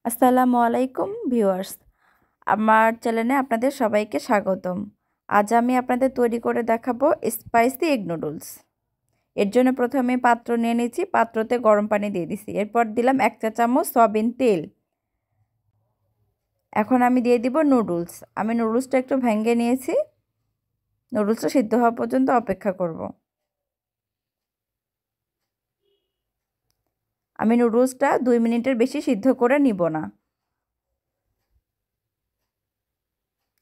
আসসালামু আলাইকুম ভিউয়ার্স, আমার চ্যানেলে আপনাদের সবাইকে স্বাগতম। আজ আমি আপনাদের তৈরি করে দেখাবো স্পাইসি এগ নুডলস। এর জন্য প্রথমে পাত্র নিয়ে নিয়েছি, পাত্রতে গরম পানি দিয়ে দিছি। এরপর দিলাম 1 চা চামচ সয়াবিন তেল। এখন আমি দিয়ে দিব নুডলস। আমি নুডলসটা একটু ভেঙে নিয়েছি। নুডলসটা সিদ্ধ হওয়া পর্যন্ত অপেক্ষা করব। আমি নুডলসটা 2 মিনিটের বেশি সিদ্ধ করে নিব না।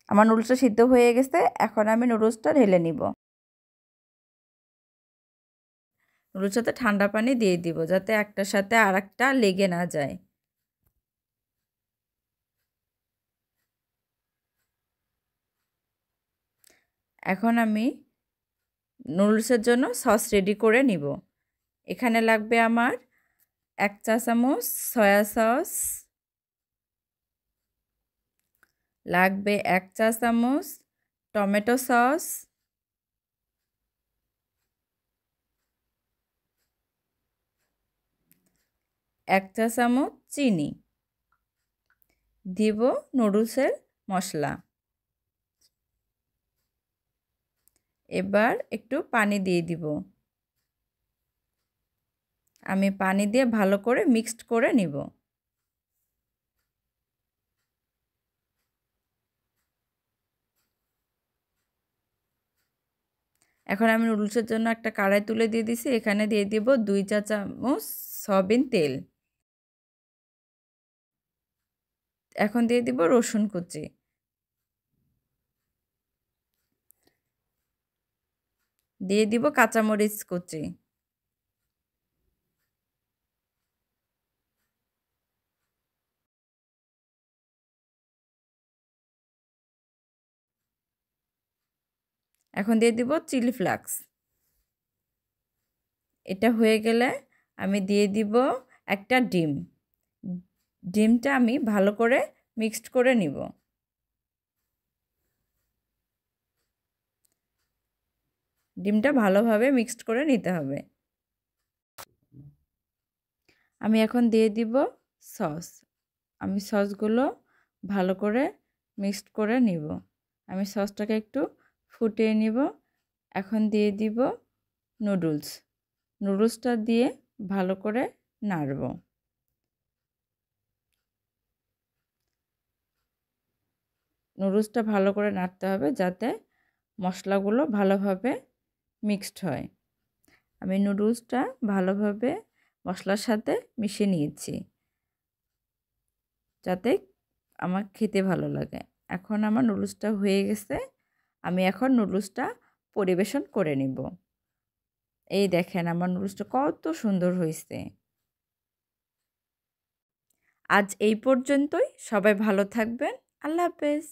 আমার নুডলসটা সিদ্ধ হয়ে গেছে, এখন আমি নুডলসটা ঢেলে নিব। নুডলসটাতে ঠান্ডা পানি দিয়ে দিব যাতে একটার সাথে আরেকটা লেগে না যায়। এখন আমি নুডলসের জন্য সস রেডি করে নিব। এখানে লাগবে আমার 1 চা চামচ সয়া সস, লাগবে 1 চা চামচ টমেটো সস, এক চা চামচ চিনি, দিব নুডলসের মশলা। এবার একটু পানি দিয়ে দিব। আমি পানি দিয়ে ভালো করে মিক্সড করে নিব। এখন আমি নুডলসের জন্য একটা কড়াই তুলে দিয়ে দিছি। এখানে দিয়ে দিব 2 চা চামচ সয়াবিন তেল। এখন দিয়ে দিব রসুন কুচি, দিয়ে দিব কাঁচামরিচ কুচি, এখন দিয়ে দিব চিলি ফ্লেক্স। এটা হয়ে গেলে আমি দিয়ে দিব একটা ডিম। ডিমটা আমি ভালো করে মিক্সড করে নিব। ডিমটা ভালোভাবে মিক্সড করে নিতে হবে। আমি এখন দিয়ে দিব সস। আমি সসগুলো ভালো করে মিক্সড করে নিব। আমি সসটাকে একটু ফুটিয়ে নিব। এখন দিয়ে দিব নুডলস। নুডলসটা দিয়ে ভালো করে নাড়ব। নুডলসটা ভালো করে নাড়তে হবে যাতে মশলাগুলো ভালোভাবে মিক্সড হয়। আমি নুডলসটা ভালোভাবে মশলার সাথে মিশিয়ে নিয়েছি যাতে আমার খেতে ভালো লাগে। এখন আমার নুডলসটা হয়ে গেছে। আমি এখন নুডলসটা পরিবেশন করে নিব। এই দেখেন আমার নুডলসটা কত সুন্দর হয়েছে। আজ এই পর্যন্তই। সবাই ভালো থাকবেন। আল্লাহ হাফেজ।